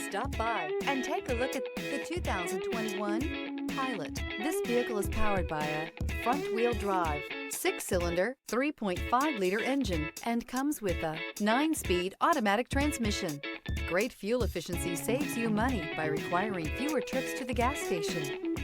Stop by and take a look at the 2021 Pilot. This vehicle is powered by a front-wheel drive, 6-cylinder, 3.5-liter engine and comes with a 9-speed automatic transmission. Great fuel efficiency saves you money by requiring fewer trips to the gas station.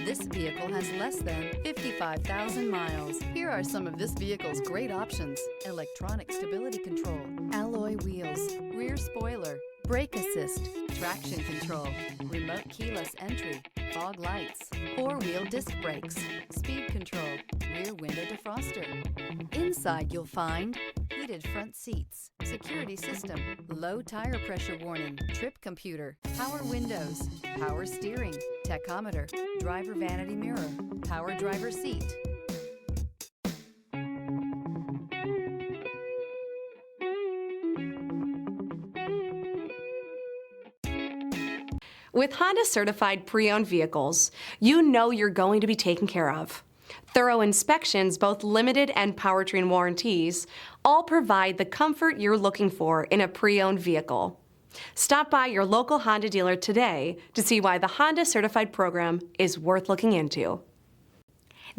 This vehicle has less than 55,000 miles. Here are some of this vehicle's great options: electronic stability control, alloy wheels, rear spoiler, brake assist, traction control, remote keyless entry, fog lights, 4-wheel disc brakes, speed control, rear window defroster. Inside you'll find heated front seats, security system, low tire pressure warning, trip computer, power windows, power steering, tachometer, driver vanity mirror, power driver seat. With Honda certified pre-owned vehicles, you know you're going to be taken care of. Thorough inspections, both limited and powertrain warranties, all provide the comfort you're looking for in a pre-owned vehicle. Stop by your local Honda dealer today to see why the Honda certified program is worth looking into.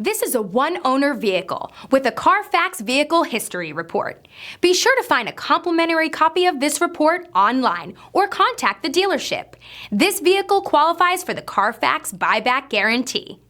This is a one-owner vehicle with a Carfax Vehicle History Report. Be sure to find a complimentary copy of this report online or contact the dealership. This vehicle qualifies for the Carfax Buyback Guarantee.